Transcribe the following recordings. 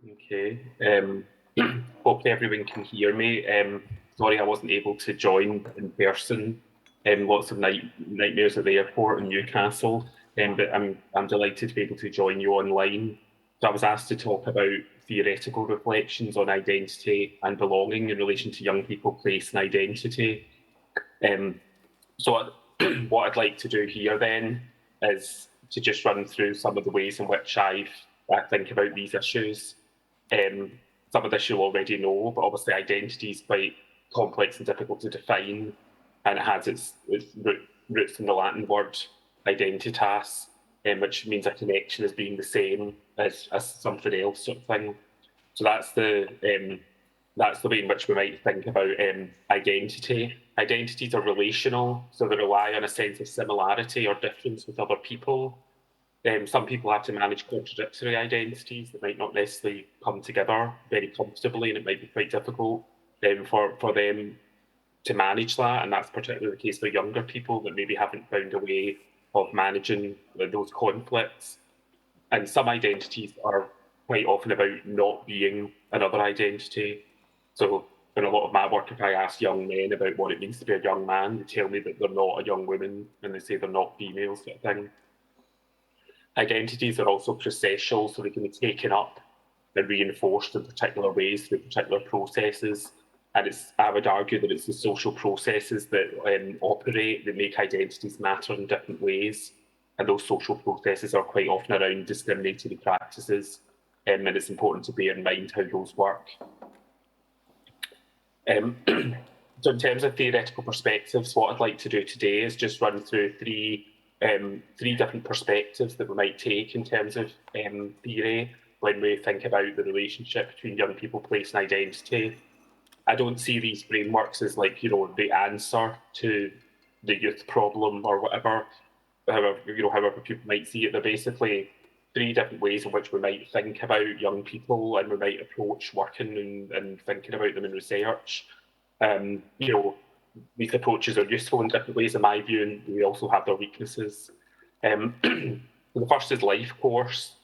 Okay. Hopefully everyone can hear me. Sorry I wasn't able to join in person. Lots of nightmares at the airport in Newcastle. But I'm delighted to be able to join you online. So I was asked to talk about theoretical reflections on identity and belonging in relation to young people, place, and identity. Um, so what I'd like to do here then is to just run through some of the ways in which I think about these issues. Some of this you'll already know, but obviously identity is quite complex and difficult to define, and it has its roots in the Latin word identitas, which means a connection as being the same as something else, sort of thing. So that's the way in which we might think about identity. Identities are relational, so they rely on a sense of similarity or difference with other people. Some people have to manage contradictory identities that might not necessarily come together very comfortably, and it might be quite difficult for them to manage that. And that's particularly the case for younger people that maybe haven't found a way of managing those conflicts. And some identities are quite often about not being another identity. So in a lot of my work, if I ask young men about what it means to be a young man, they tell me that they're not a young woman, and they say they're not female, sort of thing. Identities are also processual, so they can be taken up and reinforced in particular ways through particular processes. And I would argue that it's the social processes that operate that make identities matter in different ways. And those social processes are quite often around discriminatory practices. And it's important to bear in mind how those work. So in terms of theoretical perspectives, what I'd like to do today is just run through three different perspectives that we might take in terms of theory when we think about the relationship between young people, place, and identity. I don't see these frameworks as like, the answer to the youth problem or whatever, however people might see it. They're basically three different ways in which we might think about young people and we might approach working and thinking about them in research. These approaches are useful in different ways, in my view, and we also have their weaknesses. The first is life course,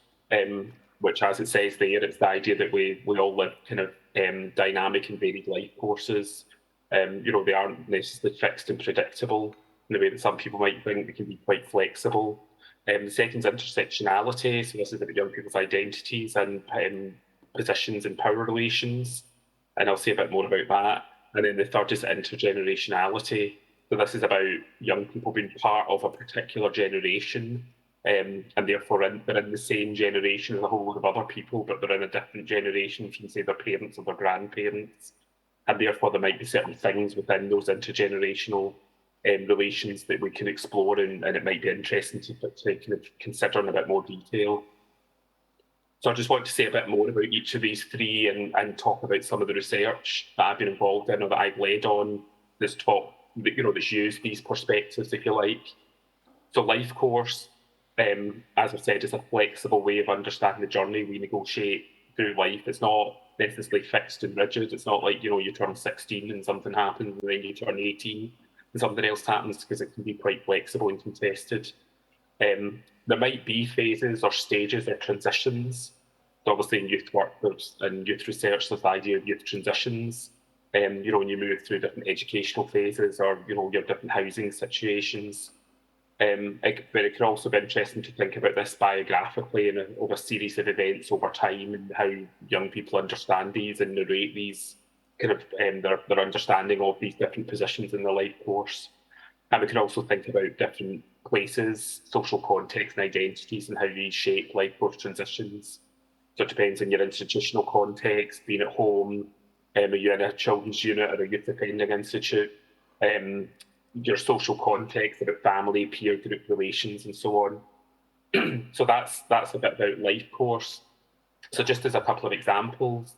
which, as it says there, it's the idea that we all live kind of dynamic and varied life courses. They aren't necessarily fixed and predictable in the way that some people might think. They can be quite flexible. The second is intersectionality, so this is about young people's identities and positions and power relations, and I'll say a bit more about that. And then the third is intergenerationality. So this is about young people being part of a particular generation, and therefore they're in the same generation as a whole lot of other people, but they're in a different generation from, say, their parents or their grandparents. And therefore there might be certain things within those intergenerational relations that we can explore, and it might be interesting to kind of consider in a bit more detail. So I just want to say a bit more about each of these three and talk about some of the research that I've been involved in or that I've led on this talk, that's used these perspectives, if you like. So life course, as I've said, is a flexible way of understanding the journey we negotiate through life. It's not necessarily fixed and rigid. It's not like, you turn 16 and something happens, and then you turn 18 and something else happens, because it can be quite flexible and contested. There might be phases or stages or transitions. So obviously in youth work and youth research, there's the idea of youth transitions. When you move through different educational phases or, your different housing situations. But it can also be interesting to think about this biographically and over a series of events over time, and how young people understand these and narrate these kind of their understanding of these different positions in their life course. And we can also think about different places, social contexts and identities, and how these shape life course transitions. So it depends on your institutional context, being at home, are you in a children's unit or a youth offending institute, your social context about family, peer group relations, and so on. So that's a bit about life course. So just as a couple of examples,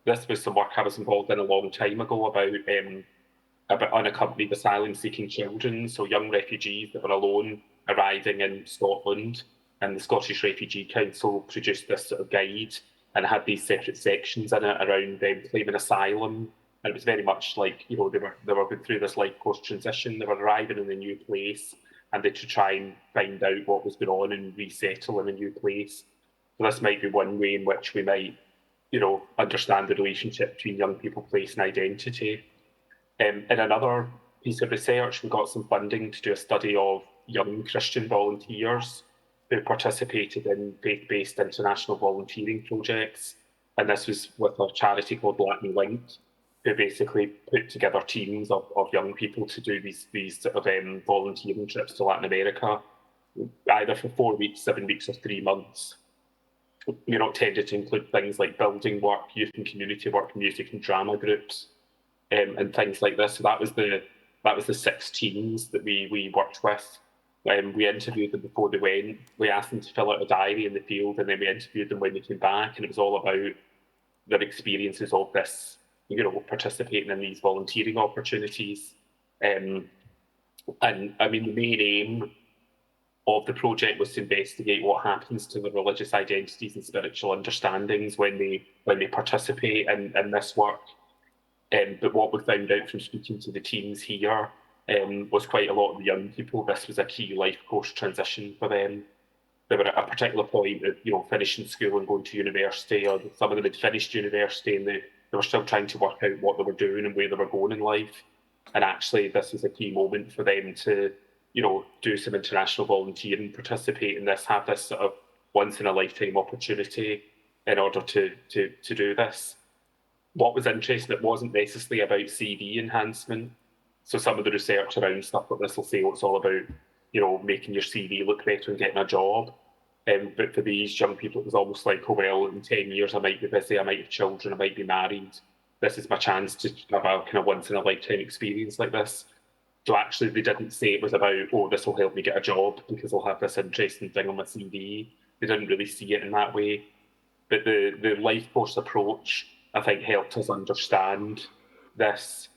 this was some work I was involved in a long time ago about unaccompanied asylum-seeking children, so young refugees that were alone arriving in Scotland. And the Scottish Refugee Council produced this sort of guide and had these separate sections in it around them claiming asylum. And it was very much like, they were going through this life course transition. They were arriving in a new place, and they to try and find out what was going on and resettle in a new place. So this might be one way in which we might understand the relationship between young people, place and identity. In another piece of research, we got some funding to do a study of young Christian volunteers who participated in faith-based international volunteering projects. And this was with a charity called Latin Link, who basically put together teams of young people to do these sort of volunteering trips to Latin America, either for 4 weeks, 7 weeks, or 3 months. Tended to include things like building work, youth and community work, music and drama groups, and things like this. So that was the 6 teams that we worked with. We interviewed them before they went. We asked them to fill out a diary in the field, and then we interviewed them when they came back, and it was all about their experiences of this, participating in these volunteering opportunities. And I mean, the main aim of the project was to investigate what happens to the religious identities and spiritual understandings when they participate in this work. But what we found out from speaking to the teams here was quite a lot of the young people, this was a key life course transition for them. They were at a particular point of, finishing school and going to university, or some of them had finished university and they were still trying to work out what they were doing and where they were going in life. And actually, this was a key moment for them to, do some international volunteering, participate in this, have this sort of once-in-a-lifetime opportunity in order to do this. What was interesting, it wasn't necessarily about CV enhancement. So some of the research around stuff like this will say it's all about, making your CV look better and getting a job. But for these young people, it was almost like, oh, well, in 10 years, I might be busy, I might have children, I might be married. This is my chance to have a kind of once-in-a-lifetime experience like this. So actually, they didn't say it was about, oh, this will help me get a job because I'll have this interesting thing on my CV. They didn't really see it in that way. But the life course approach, I think, helped us understand this.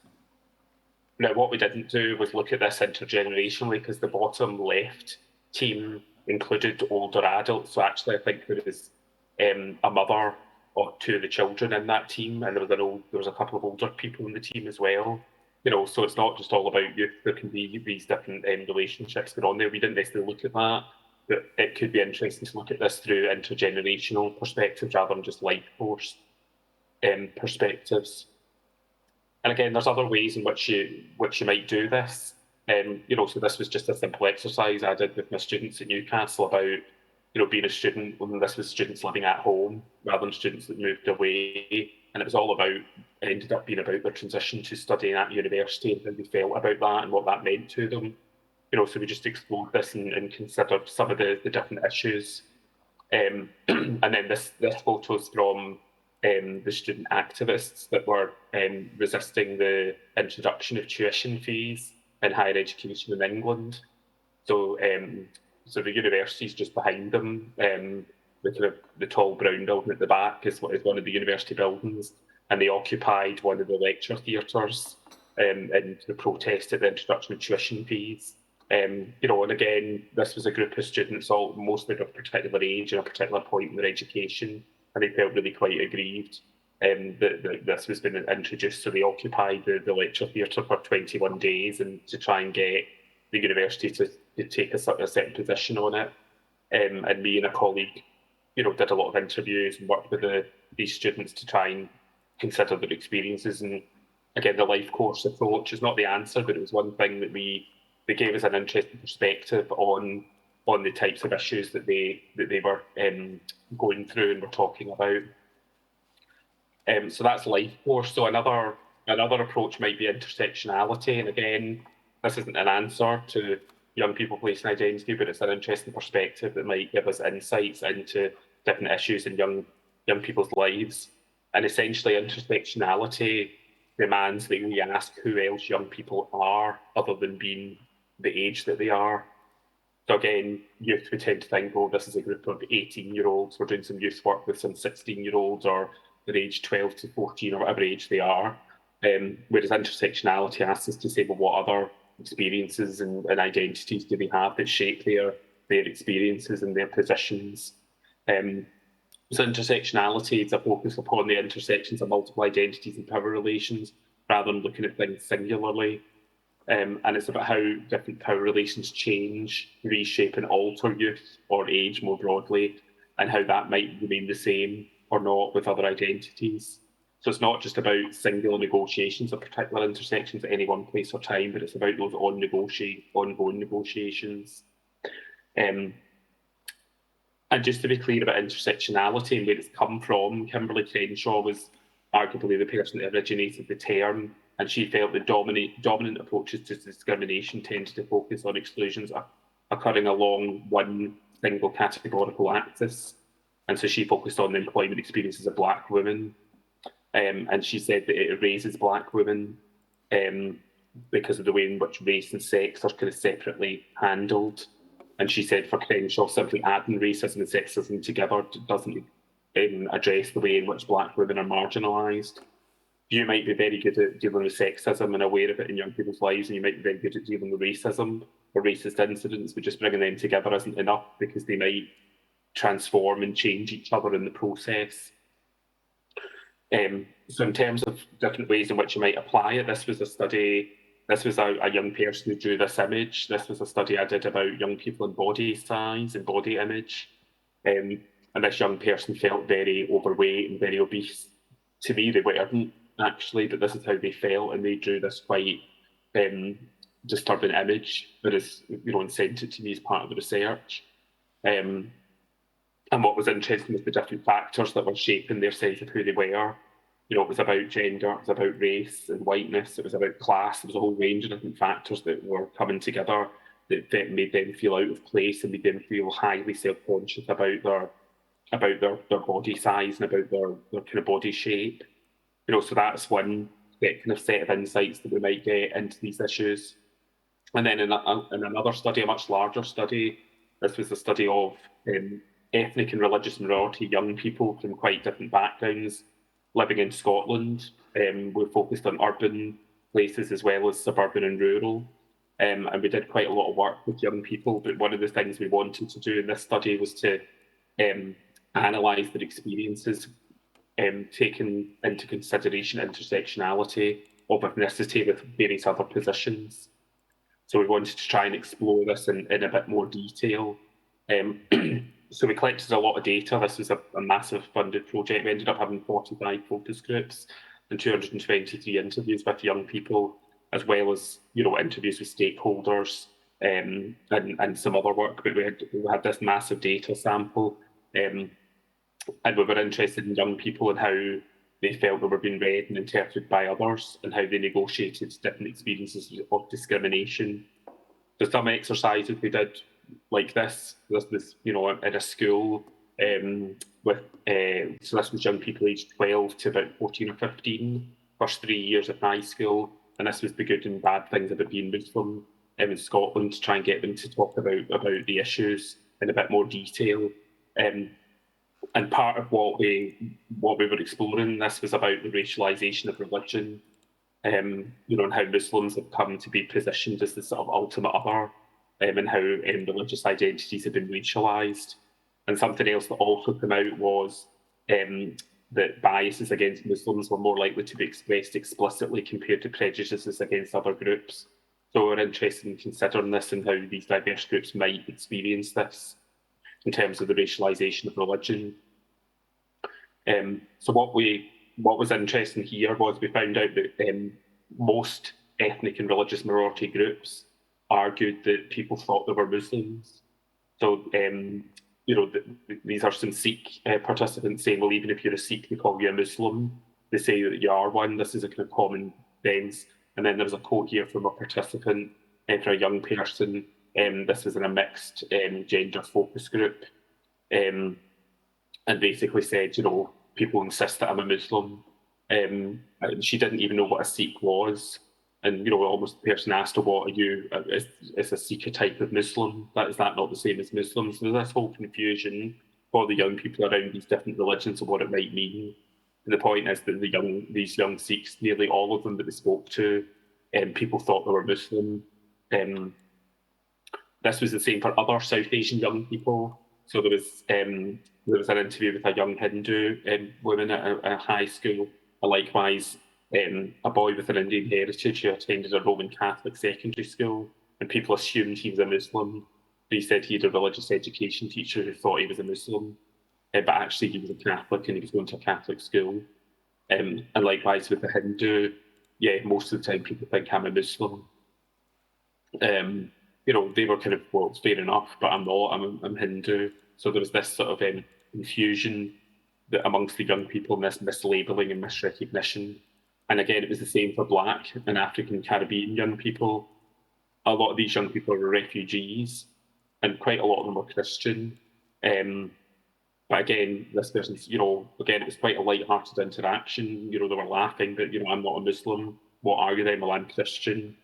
Now, what we didn't do was look at this intergenerationally, because the bottom left team included older adults. So actually, I think there was a mother or 2 of the children in that team, and there was a couple of older people in the team as well. So it's not just all about youth. There can be these different relationships going on there. We didn't necessarily look at that, but it could be interesting to look at this through intergenerational perspectives rather than just life course perspectives. And again, there's other ways in which you might do this. So this was just a simple exercise I did with my students at Newcastle about, being a student when this was students living at home rather than students that moved away. And it was all about, ended up being about their transition to studying at university and how they felt about that and what that meant to them. So we just explored this and considered some of the different issues. And then this photo is from the student activists that were resisting the introduction of tuition fees in higher education in England. So the university's just behind them. The tall brown building at the back is one of the university buildings, and they occupied one of the lecture theatres and the protest at the introduction of tuition fees. And again, this was a group of students, all mostly of a particular age and a particular point in their education, and they felt really quite aggrieved that this was being introduced. So they occupied the lecture theatre for 21 days and to try and get the university to take a certain position on it. And me and a colleague, did a lot of interviews and worked with these students to try and consider their experiences. And again, the life course approach is not the answer, but it was one thing that they gave us an interesting perspective on the types of issues that they were going through and were talking about. So that's life course. So another approach might be intersectionality. And again, this isn't an answer to young people, place and identity, but it's an interesting perspective that might give us insights into different issues in young people's lives. And essentially, intersectionality demands that we ask who else young people are, other than being the age that they are. So again, youth, we tend to think, oh, this is a group of 18-year-olds. We're doing some youth work with some 16-year-olds, or they're aged 12 to 14, or whatever age they are. Whereas intersectionality asks us to say, well, what other experiences and identities do they have that shape their experiences and their positions? So intersectionality is a focus upon the intersections of multiple identities and power relations, rather than looking at things singularly. And it's about how different power relations change, reshape and alter youth or age more broadly, and how that might remain the same or not with other identities. So it's not just about singular negotiations of particular intersections at any one place or time, but it's about those ongoing negotiations. And just to be clear about intersectionality and where it's come from, Kimberly Crenshaw was arguably the person that originated the term, and she felt the dominant approaches to discrimination tended to focus on exclusions occurring along one single categorical axis. And so she focused on the employment experiences of Black women. And she said that it erases Black women because of the way in which race and sex are kind of separately handled. And she said for Crenshaw, simply adding racism and sexism together doesn't address the way in which Black women are marginalised. You might be very good at dealing with sexism and aware of it in young people's lives, and you might be very good at dealing with racism or racist incidents, but just bringing them together isn't enough because they might transform and change each other in the process. So in terms of different ways in which you might apply it, this was a young person who drew this image. This was a study I did about young people in body size and body image. And this young person felt very overweight and very obese. To me, they weren't actually, but this is how they felt, and they drew this quite disturbing image that is, and sent it to me as part of the research. And what was interesting was the different factors that were shaping their sense of who they were. It was about gender, it was about race and whiteness, it was about class. There was a whole range of different factors that were coming together that made them feel out of place and made them feel highly self-conscious about their body size and about their kind of body shape. So that's one kind of set of insights that we might get into these issues. And then in another study, a much larger study, this was a study of ethnic and religious minority young people from quite different backgrounds living in Scotland. We're focused on urban places as well as suburban and rural. And we did quite a lot of work with young people, but one of the things we wanted to do in this study was to analyse their experiences, taking into consideration intersectionality of ethnicity with various other positions. So we wanted to try and explore this in a bit more detail. So we collected a lot of data. This was a massive funded project. We ended up having 45 focus groups and 223 interviews with young people, as well as interviews with stakeholders and some other work. But we had this massive data sample, and we were interested in young people and how they felt they were being read and interpreted by others, and how they negotiated different experiences of discrimination. So some exercises we did like this in a school with so this was young people aged 12 to about 14 or 15, first 3 years at high school, and this was the good and bad things about being Muslim in Scotland, to try and get them to talk about the issues in a bit more detail. And part of what we were exploring, this was about the racialisation of religion, and how Muslims have come to be positioned as the sort of ultimate other, and how religious identities have been racialised. And something else that also came out was that biases against Muslims were more likely to be expressed explicitly compared to prejudices against other groups. So we're interested in considering this and how these diverse groups might experience this in terms of the racialisation of religion. So what was interesting here was we found out that most ethnic and religious minority groups argued that people thought they were Muslims. So these are some Sikh participants saying, well, even if you're a Sikh, they call you a Muslim. They say that you are one. This is a kind of common sense. And then there was a quote here from a participant for a young person. This was in a mixed gender focus group, and basically said, people insist that I'm a Muslim. And she didn't even know what a Sikh was. And, almost the person asked her, what are you? Is a Sikh a type of Muslim? Is that not the same as Muslims? So there's this whole confusion for the young people around these different religions and what it might mean. And the point is that these young Sikhs, nearly all of them that we spoke to, people thought they were Muslim. This was the same for other South Asian young people. So there was an interview with a young Hindu woman at a high school, and likewise a boy with an Indian heritage who attended a Roman Catholic secondary school, and people assumed he was a Muslim. He said he had a religious education teacher who thought he was a Muslim. but actually he was a Catholic and he was going to a Catholic school. And likewise with the Hindu, yeah, most of the time people think I'm a Muslim. You know, they were kind of, well, it's fair enough, but I'm not, I'm Hindu. So there was this sort of confusion that amongst the young people, mislabeling and misrecognition. And again, it was the same for Black and African Caribbean young people. A lot of these young people were refugees, and quite a lot of them were Christian. But again, this person's, you know, again, it was quite a light-hearted interaction. You know, they were laughing, but, you know, I'm not a Muslim. What are you then? Well, I'm Christian.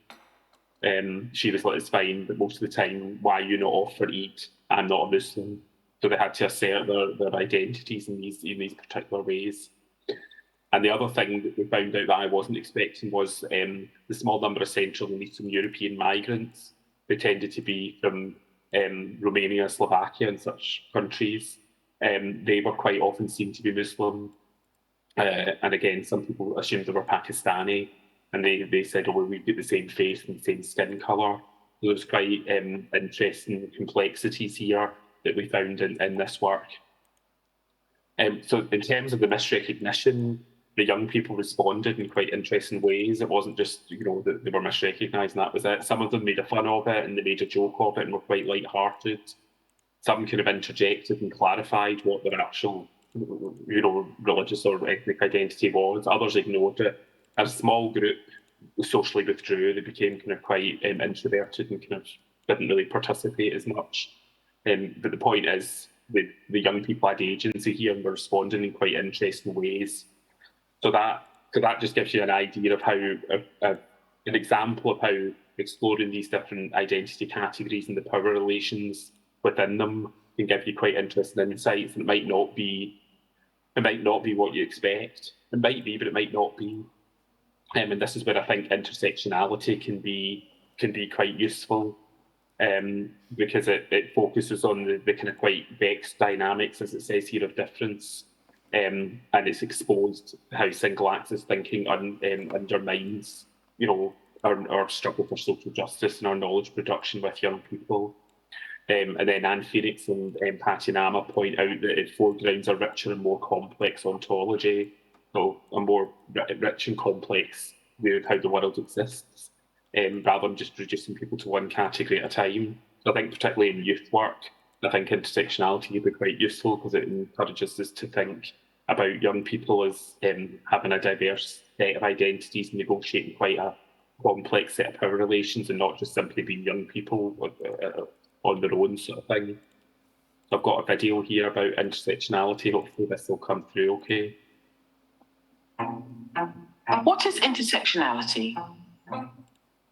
She was like, it's fine, but most of the time, why are you not off for Eid? I'm not a Muslim. So they had to assert their identities in these particular ways. And the other thing that we found out that I wasn't expecting was the small number of Central and Eastern European migrants who tended to be from Romania, Slovakia, and such countries. They were quite often seen to be Muslim. And again, some people assumed they were Pakistani, and they said, oh, well, we've got the same face and the same skin colour. There was quite interesting complexities here that we found in this work. So in terms of the misrecognition, the young people responded in quite interesting ways. It wasn't just, you know, that they were misrecognised and that was it. Some of them made a fun of it and they made a joke of it and were quite light-hearted. Some kind of interjected and clarified what their actual, you know, religious or ethnic identity was. Others ignored it. As a small group socially withdrew, they became kind of quite introverted and kind of didn't really participate as much. But the point is, the young people had agency here and were responding in quite interesting ways. So that just gives you an idea of how, an example of how exploring these different identity categories and the power relations within them can give you quite interesting insights. And it might not be what you expect. It might be, but it might not be. And this is where I think intersectionality can be quite useful. Because it focuses on the kind of quite vexed dynamics, as it says here, of difference, and it's exposed how single axis thinking undermines, you know, our struggle for social justice and our knowledge production with young people. And then Anne Phoenix and Patty Nama point out that it foregrounds a richer and more complex ontology, so a more rich and complex view of how the world exists. Rather than just reducing people to one category at a time. So I think particularly in youth work, I think intersectionality would be quite useful because it encourages us to think about young people as having a diverse set of identities and negotiating quite a complex set of power relations and not just simply being young people on their own sort of thing. So I've got a video here about intersectionality. Hopefully this will come through okay. What is intersectionality?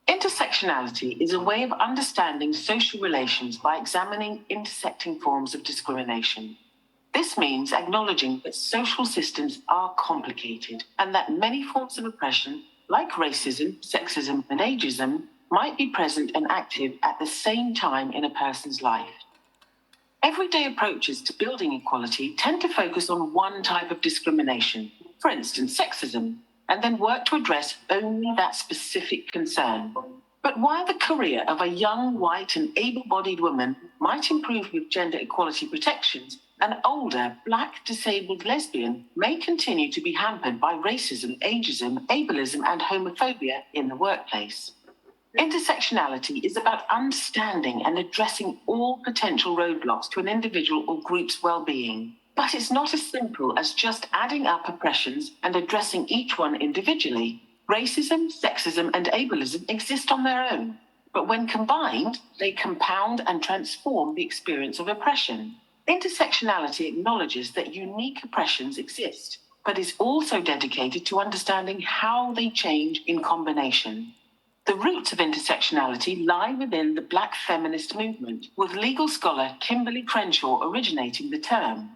Intersectionality is a way of understanding social relations by examining intersecting forms of discrimination. This means acknowledging that social systems are complicated and that many forms of oppression, like racism, sexism, and ageism, might be present and active at the same time in a person's life. Everyday approaches to building equality tend to focus on one type of discrimination, for instance, sexism, and then work to address only that specific concern. But while the career of a young, white, and able-bodied woman might improve with gender equality protections, an older, Black, disabled lesbian may continue to be hampered by racism, ageism, ableism, and homophobia in the workplace. Intersectionality is about understanding and addressing all potential roadblocks to an individual or group's well-being. But it's not as simple as just adding up oppressions and addressing each one individually. Racism, sexism, and ableism exist on their own, but when combined, they compound and transform the experience of oppression. Intersectionality acknowledges that unique oppressions exist, but is also dedicated to understanding how they change in combination. The roots of intersectionality lie within the Black feminist movement, with legal scholar Kimberly Crenshaw originating the term.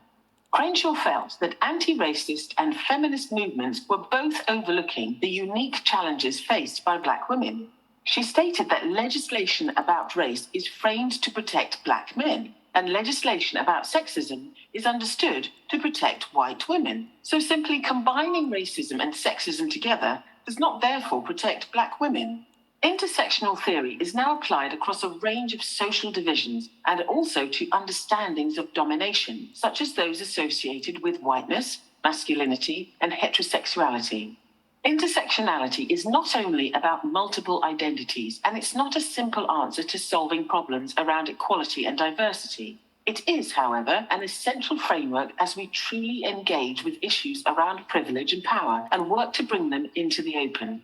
Crenshaw felt that anti-racist and feminist movements were both overlooking the unique challenges faced by Black women. She stated that legislation about race is framed to protect Black men, and legislation about sexism is understood to protect white women. So simply combining racism and sexism together does not therefore protect Black women. Intersectional theory is now applied across a range of social divisions and also to understandings of domination, such as those associated with whiteness, masculinity, and heterosexuality. Intersectionality is not only about multiple identities, and it's not a simple answer to solving problems around equality and diversity. It is, however, an essential framework as we truly engage with issues around privilege and power and work to bring them into the open.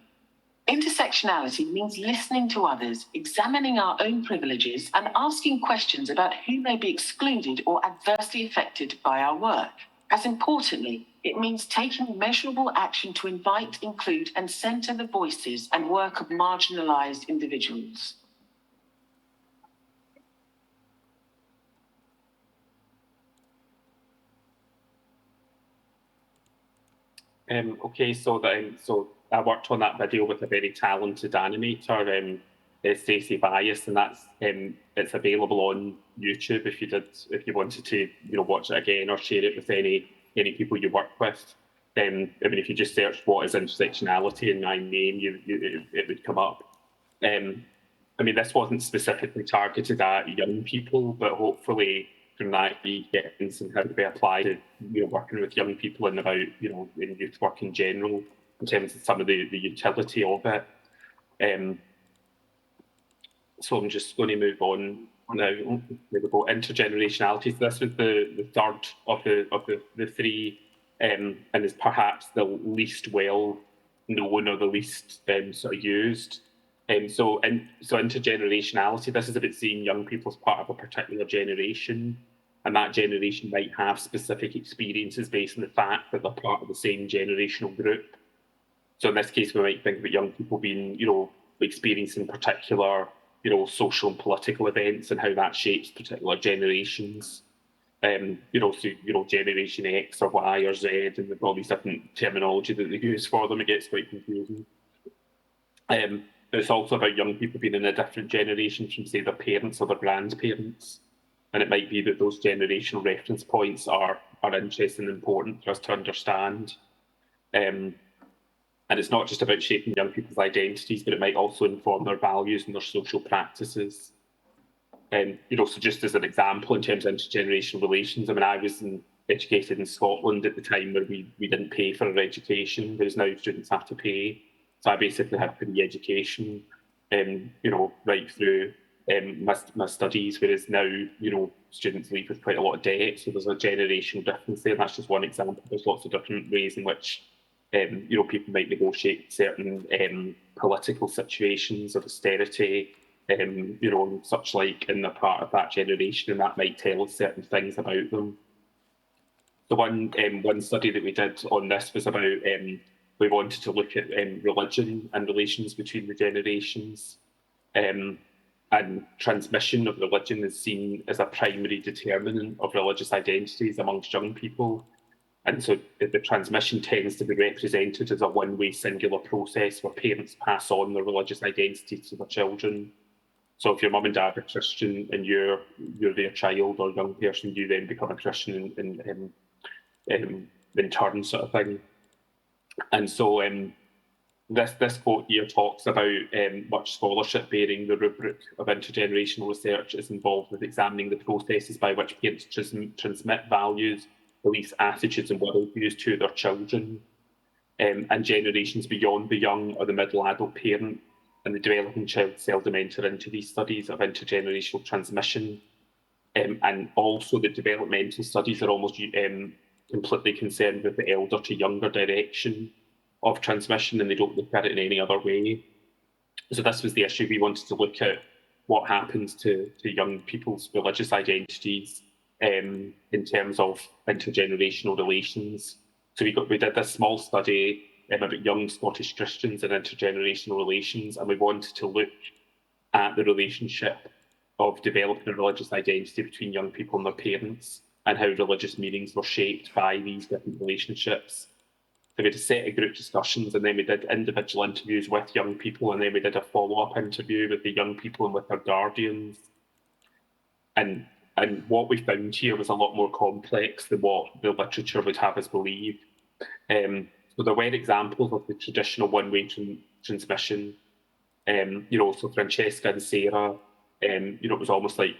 Intersectionality means listening to others, examining our own privileges, and asking questions about who may be excluded or adversely affected by our work. As importantly, it means taking measurable action to invite, include, and centre the voices and work of marginalised individuals. Okay, so I worked on that video with a very talented animator, Stacey Bias, and that's it's available on YouTube if you wanted to watch it again or share it with any people you work with. I mean, if you just search what is intersectionality in my name, it would come up. I mean, this wasn't specifically targeted at young people, but hopefully from that you get some how to be applied to working with young people and about in youth work in general in terms of some of the utility of it. So I'm just going to move on now. Maybe go intergenerationality. So this was the third of the three, and is perhaps the least well known or the least sort of used. So intergenerationality, this is about seeing young people as part of a particular generation, and that generation might have specific experiences based on the fact that they're part of the same generational group. So in this case, we might think about young people being, experiencing particular, social and political events and how that shapes particular generations. So, Generation X or Y or Z, and with all these different terminology that they use for them, it gets quite confusing. But it's also about young people being in a different generation from, say, their parents or their grandparents. And it might be that those generational reference points are interesting and important for us to understand. And it's not just about shaping young people's identities, but it might also inform their values and their social practices. So just as an example, in terms of intergenerational relations, I mean, I was educated in Scotland at the time where we didn't pay for our education, whereas now students have to pay. So I basically had free education, right through my studies, whereas now, students leave with quite a lot of debt. So there's a generational difference there. That's just one example. There's lots of different ways in which, people might negotiate certain political situations of austerity, and such like, and they're part of that generation, and that might tell us certain things about them. The one study that we did on this was about we wanted to look at religion and relations between the generations, and transmission of religion is seen as a primary determinant of religious identities amongst young people. And so the transmission tends to be represented as a one-way singular process where parents pass on their religious identity to their children. So if your mum and dad are Christian and you're their child or young person, you then become a Christian in turn, sort of thing. And so this quote here talks about much scholarship bearing the rubric of intergenerational research is involved with examining the processes by which parents transmit values, beliefs, attitudes, and worldviews to their children, and generations beyond the young or the middle adult parent and the developing child seldom enter into these studies of intergenerational transmission. And also the developmental studies are almost completely concerned with the elder to younger direction of transmission, and they don't look at it in any other way. So this was the issue. We wanted to look at what happens to young people's religious identities in terms of intergenerational relations. So we did this small study about young Scottish Christians and intergenerational relations, and we wanted to look at the relationship of developing a religious identity between young people and their parents, and how religious meanings were shaped by these different relationships. So we had a set of group discussions, and then we did individual interviews with young people, and then we did a follow-up interview with the young people and with their guardians. And what we found here was a lot more complex than what the literature would have us believe. So there were examples of the traditional one-way transmission, So Francesca and Sarah, it was almost like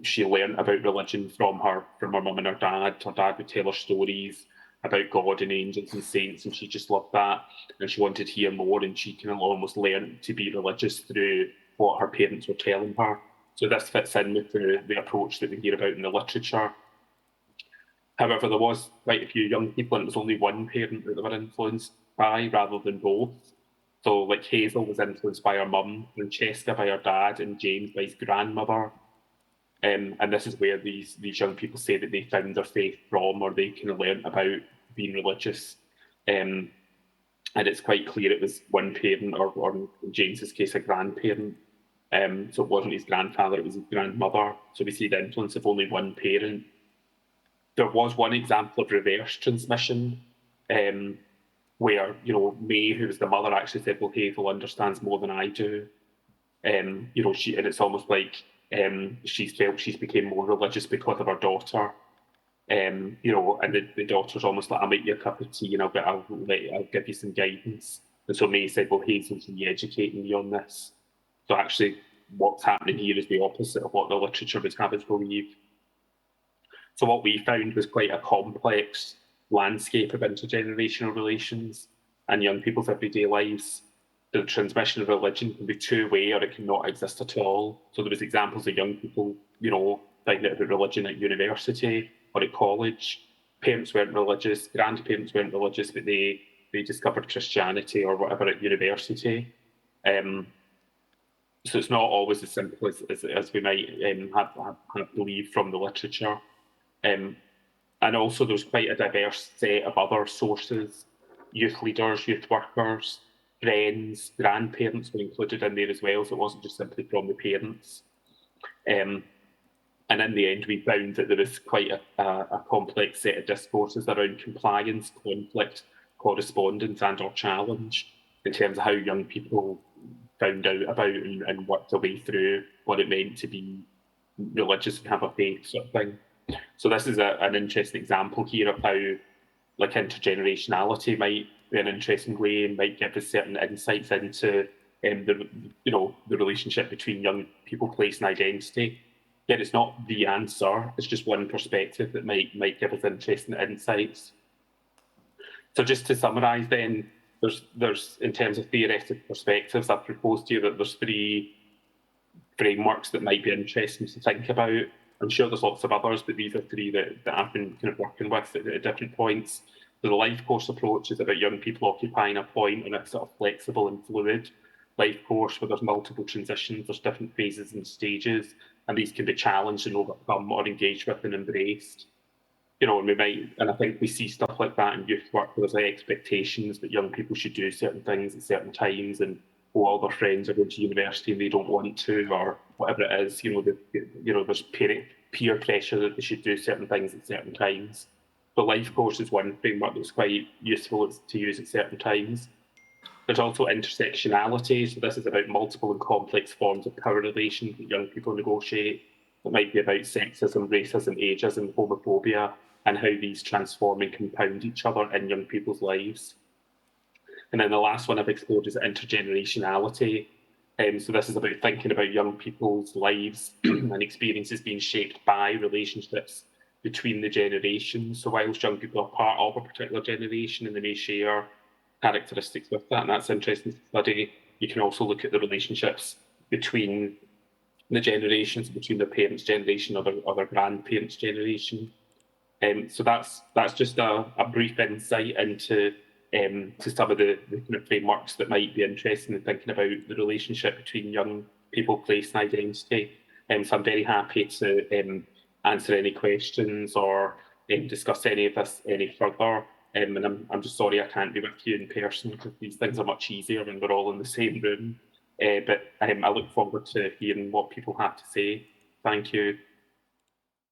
she learned about religion from her mum and her dad. Her dad would tell her stories about God and angels and saints, and she just loved that. And she wanted to hear more, and she kind of almost learned to be religious through what her parents were telling her. So this fits in with the approach that we hear about in the literature. However, there was quite a few young people, and it was only one parent that they were influenced by rather than both. So, like, Hazel was influenced by her mum, Francesca by her dad, and James by his grandmother. And this is where these young people say that they found their faith from, or they kind of learned about being religious. And it's quite clear it was one parent, or in James's case, a grandparent. So it wasn't his grandfather, it was his grandmother. So we see the influence of only one parent. There was one example of reverse transmission, where, May, who was the mother, actually said, well, Hazel understands more than I do. And it's almost like she's felt she's became more religious because of her daughter. And the daughter's almost like, I'll make you a cup of tea and I'll give you some guidance. And so May said, well, Hazel's re-educating me on this. So actually, what's happening here is the opposite of what the literature would have us believe. So what we found was quite a complex landscape of intergenerational relations and young people's everyday lives. The transmission of religion can be two-way, or it can not exist at all. So there was examples of young people, finding out about religion at university or at college. Parents weren't religious, grandparents weren't religious, but they discovered Christianity or whatever at university. So it's not always as simple as we might have believed from the literature. And also there's quite a diverse set of other sources. Youth leaders, youth workers, friends, grandparents were included in there as well, so it wasn't just simply from the parents. And in the end, we found that there was quite a complex set of discourses around compliance, conflict, correspondence, and or challenge in terms of how young people found out about and worked their way through what it meant to be religious and have a faith sort of thing. So this is an interesting example here of how, like, intergenerationality might be an interesting way and might give us certain insights into the relationship between young people, place, and identity. Yet it's not the answer; it's just one perspective that might give us interesting insights. So just to summarise, then, there's in terms of theoretical perspectives, I've proposed to you that there's 3 frameworks that might be interesting to think about. I'm sure there's lots of others, but these are 3 that I've been kind of working with at different points. So the life course approach is about young people occupying a point in a sort of flexible and fluid life course where there's multiple transitions, there's different phases and stages, and these can be challenged and overcome or engaged with and embraced. And I think we see stuff like that in youth work, where there's like expectations that young people should do certain things at certain times, and all their friends are going to university and they don't want to, or whatever it is. There's peer pressure that they should do certain things at certain times. The life course is one framework that's quite useful to use at certain times. There's also intersectionality. So this is about multiple and complex forms of power relations that young people negotiate. It might be about sexism, racism, ageism, homophobia, and how these transform and compound each other in young people's lives. And then the last one I've explored is intergenerationality. So this is about thinking about young people's lives and experiences being shaped by relationships between the generations. So whilst young people are part of a particular generation and they may share characteristics with that, and that's interesting to study, you can also look at the relationships between the generations, between their parents' generation or their grandparents' generation. So that's just a brief insight into to some of the kind of frameworks that might be interesting in thinking about the relationship between young people, place, and identity. So I'm very happy to answer any questions or discuss any of this any further. And I'm just sorry I can't be with you in person, because these things are much easier when we're all in the same room. But I look forward to hearing what people have to say. Thank you.